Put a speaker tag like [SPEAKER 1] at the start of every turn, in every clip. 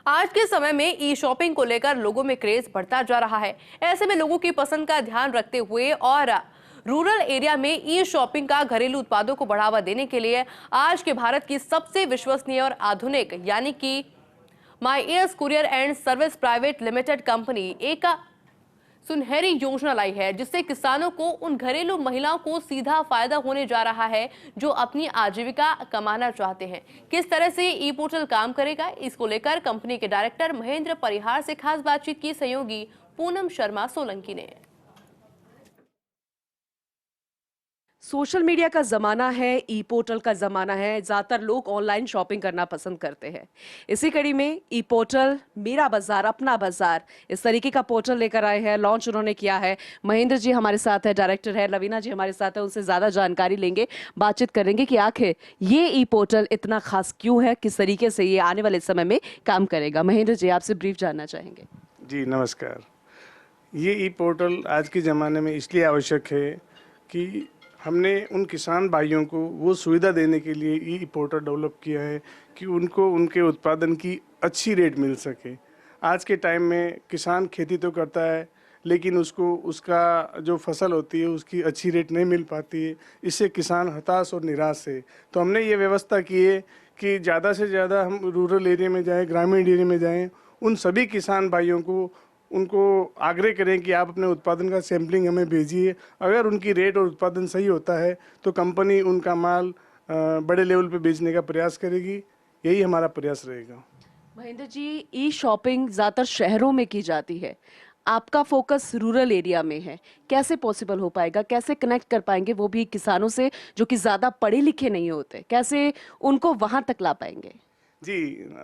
[SPEAKER 1] आज के समय में ई शॉपिंग को लेकर लोगों में क्रेज बढ़ता जा रहा है। ऐसे में लोगों की पसंद का ध्यान रखते हुए और रूरल एरिया में ई शॉपिंग का घरेलू उत्पादों को बढ़ावा देने के लिए आज के भारत की सबसे विश्वसनीय और आधुनिक यानी कि my airs courier and service private limited company एक सुनहरी योजना लाई है, जिससे किसानों को उन घरेलू महिलाओं को सीधा फायदा होने जा रहा है जो अपनी आजीविका कमाना चाहते हैं। किस तरह से ई पोर्टल काम करेगा, इसको लेकर कंपनी के डायरेक्टर महेंद्र परिहार से खास बातचीत की सहयोगी पूनम शर्मा सोलंकी ने।
[SPEAKER 2] सोशल मीडिया का ज़माना है, ई पोर्टल का ज़माना है। ज़्यादातर लोग ऑनलाइन शॉपिंग करना पसंद करते हैं। इसी कड़ी में ई पोर्टल मेरा बाजार अपना बाजार इस तरीके का पोर्टल लेकर आए हैं, लॉन्च उन्होंने किया है। महेंद्र जी हमारे साथ है, डायरेक्टर है, लवीना जी हमारे साथ है, उनसे ज़्यादा जानकारी लेंगे, बातचीत करेंगे कि आखिर ये ई पोर्टल इतना खास क्यों है, किस तरीके से ये आने वाले समय में काम करेगा। महेंद्र जी आपसे ब्रीफ जानना चाहेंगे।
[SPEAKER 3] जी नमस्कार। ये ई पोर्टल आज के ज़माने में इसलिए आवश्यक है कि हमने उन किसान भाइयों को वो सुविधा देने के लिए ई पोर्टल डेवलप किया है कि उनको उनके उत्पादन की अच्छी रेट मिल सके। आज के टाइम में किसान खेती तो करता है, लेकिन उसको उसका जो फसल होती है उसकी अच्छी रेट नहीं मिल पाती है। इससे किसान हताश और निराश है। तो हमने ये व्यवस्था की है कि ज़्यादा से ज़्यादा हम रूरल एरिया में जाएँ, ग्रामीण एरिया में जाएँ, उन सभी किसान भाइयों को उनको आग्रह करें कि आप अपने उत्पादन का सैम्पलिंग हमें भेजिए। अगर उनकी रेट और उत्पादन सही होता है तो कंपनी उनका माल बड़े लेवल पे बेचने का प्रयास करेगी। यही हमारा प्रयास रहेगा।
[SPEAKER 2] महेंद्र जी, ई शॉपिंग ज़्यादातर शहरों में की जाती है, आपका फोकस रूरल एरिया में है। कैसे पॉसिबल हो पाएगा, कैसे कनेक्ट कर पाएंगे वो भी किसानों से जो कि ज़्यादा पढ़े लिखे नहीं होते, कैसे उनको वहाँ तक ला पाएंगे?
[SPEAKER 3] जी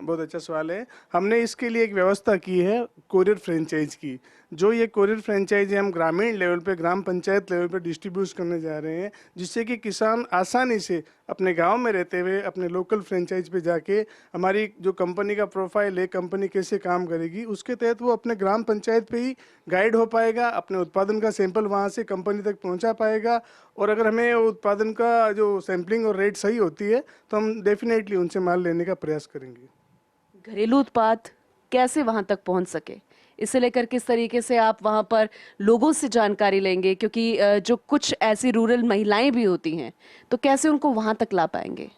[SPEAKER 3] बहुत अच्छा सवाल है। हमने इसके लिए एक व्यवस्था की है कोरियर फ्रेंचाइज की। जो ये कोरियर फ्रेंचाइज है हम ग्रामीण लेवल पे, ग्राम पंचायत लेवल पे डिस्ट्रीब्यूट करने जा रहे हैं, जिससे कि किसान आसानी से अपने गांव में रहते हुए अपने लोकल फ्रेंचाइज पे जाके हमारी जो कंपनी का प्रोफाइल है, कंपनी कैसे काम करेगी, उसके तहत वो अपने ग्राम पंचायत पे ही गाइड हो पाएगा, अपने उत्पादन का सैंपल वहाँ से कंपनी तक पहुँचा पाएगा। और अगर हमें उत्पादन का जो सैम्पलिंग और रेट सही होती है तो हम डेफिनेटली उनसे माल लेने का प्रयास करेंगे।
[SPEAKER 2] घरेलू उत्पाद कैसे वहां तक पहुंच सके, इसे लेकर किस तरीके से आप वहां पर लोगों से जानकारी लेंगे, क्योंकि जो कुछ ऐसी रूरल महिलाएं भी होती हैं तो कैसे उनको वहां तक ला पाएंगे?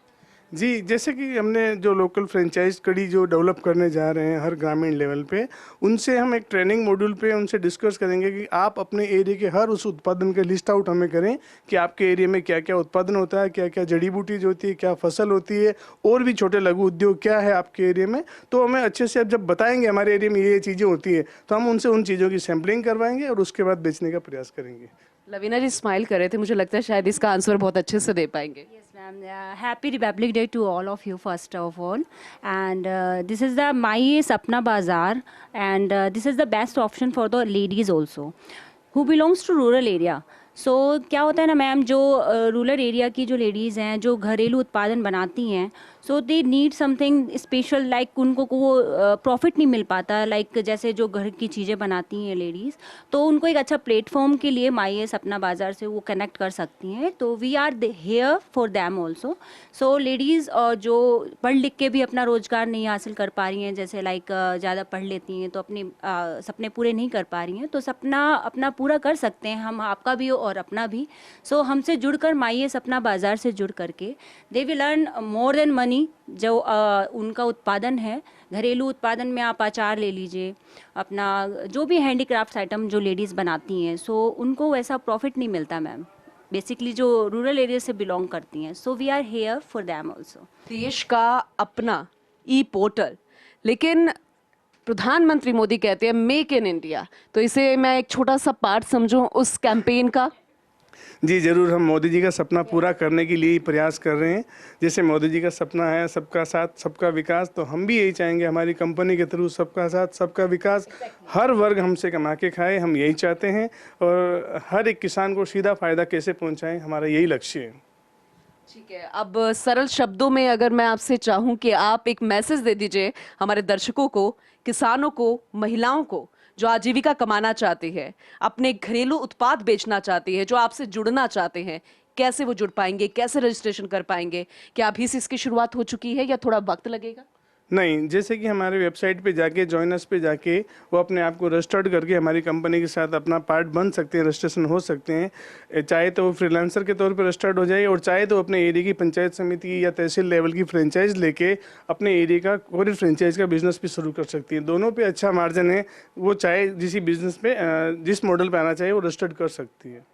[SPEAKER 3] जी, जैसे कि हमने जो लोकल फ्रेंचाइज कड़ी जो डेवलप करने जा रहे हैं हर ग्रामीण लेवल पे, उनसे हम एक ट्रेनिंग मॉड्यूल पे उनसे डिस्कस करेंगे कि आप अपने एरिया के हर उस उत्पादन के लिस्ट आउट हमें करें कि आपके एरिया में क्या क्या उत्पादन होता है, क्या क्या जड़ी बूटीज होती है, क्या फसल होती है, और भी छोटे लघु उद्योग क्या है आपके एरिया में। तो हमें अच्छे से अब जब बताएंगे हमारे एरिया में ये चीज़ें होती है तो हम उनसे उन चीज़ों की सैम्पलिंग करवाएंगे और उसके बाद बेचने का प्रयास करेंगे।
[SPEAKER 2] लवीना जी स्माइल कर रहे थे, मुझे लगता है शायद इसका आंसर बहुत अच्छे से दे पाएंगे।
[SPEAKER 4] Yes, ma'am. Happy Republic Day to all of you, first of all. And this is the My Sapna Bazaar, and this is the best option for the ladies also, who belongs to rural area. So क्या होता है ना ma'am, जो rural area की जो ladies हैं जो घरेलू उत्पादन बनाती हैं, so they need something special, like उनको को वो प्रॉफिट नहीं मिल पाता, लाइक जैसे जो घर की चीज़ें बनाती हैं लेडीज़, तो उनको एक अच्छा प्लेटफॉर्म के लिए माई सपना बाज़ार से वो कनेक्ट कर सकती हैं। तो we are here for them also. So ladies जो पढ़ लिख के भी अपना रोज़गार नहीं हासिल कर पा रही हैं, जैसे लाइक ज़्यादा पढ़ लेती हैं तो अपने सपने पूरे नहीं कर पा रही हैं, तो सपना अपना पूरा कर सकते हैं हम, आपका भी और अपना भी। सो हमसे जुड़कर माई सपना बाज़ार से जुड़ करके they will earn more than money. जो उनका उत्पादन है, घरेलू उत्पादन में आप अचार ले लीजिए, अपना जो भी हैंडीक्राफ्ट आइटम जो लेडीज़ बनाती हैं, सो उनको वैसा प्रॉफिट नहीं मिलता मैम, बेसिकली जो रूरल एरिया से बिलोंग करती हैं। So we are here for them also.
[SPEAKER 2] देश का अपना ई पोर्टल, लेकिन प्रधानमंत्री मोदी कहते हैं मेक इन इंडिया, तो इसे मैं एक छोटा सा पार्ट समझूं उस कैंपेन का।
[SPEAKER 3] जी ज़रूर, हम मोदी जी का सपना पूरा करने के लिए ही प्रयास कर रहे हैं। जैसे मोदी जी का सपना है सबका साथ सबका विकास, तो हम भी यही चाहेंगे हमारी कंपनी के थ्रू सबका साथ सबका विकास, हर वर्ग हमसे कमा के खाए, हम यही चाहते हैं। और हर एक किसान को सीधा फ़ायदा कैसे पहुंचाएं, हमारा यही लक्ष्य है।
[SPEAKER 2] ठीक है, अब सरल शब्दों में अगर मैं आपसे चाहूं कि आप एक मैसेज दे दीजिए हमारे दर्शकों को, किसानों को, महिलाओं को जो आजीविका कमाना चाहती है, अपने घरेलू उत्पाद बेचना चाहती है, जो आपसे जुड़ना चाहते हैं, कैसे वो जुड़ पाएंगे, कैसे रजिस्ट्रेशन कर पाएंगे? क्या अभी से इसकी शुरुआत हो चुकी है या थोड़ा वक्त लगेगा?
[SPEAKER 3] नहीं, जैसे कि हमारे वेबसाइट पे जाके जॉइनर्स पे जाके वो अपने आप को रजिस्टर्ड करके हमारी कंपनी के साथ अपना पार्ट बन सकते हैं, रजिस्ट्रेशन हो सकते हैं। चाहे तो वो फ्रीलांसर के तौर पे रजिस्टर्ड हो जाए और चाहे तो अपने एरिया की पंचायत समिति या तहसील लेवल की फ्रेंचाइज लेके अपने एरिया का कोई फ्रेंचाइज का बिजनेस भी शुरू कर सकती है। दोनों पे अच्छा मार्जिन है, वो चाहे जिस बिजनेस पे जिस मॉडल पे आना चाहे वो रजिस्टर्ड कर सकती है।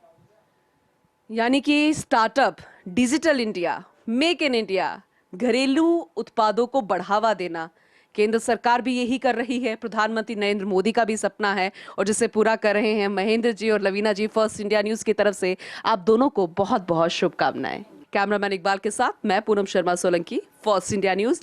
[SPEAKER 2] यानी कि startup, digital India, make in India, घरेलू उत्पादों को बढ़ावा देना, केंद्र सरकार भी यही कर रही है। प्रधानमंत्री नरेंद्र मोदी का भी सपना है और जिसे पूरा कर रहे हैं महेंद्र जी और लवीना जी। फर्स्ट इंडिया न्यूज की तरफ से आप दोनों को बहुत बहुत शुभकामनाएं। कैमरामैन इकबाल के साथ मैं Poonam Sharma Solanki, first India news.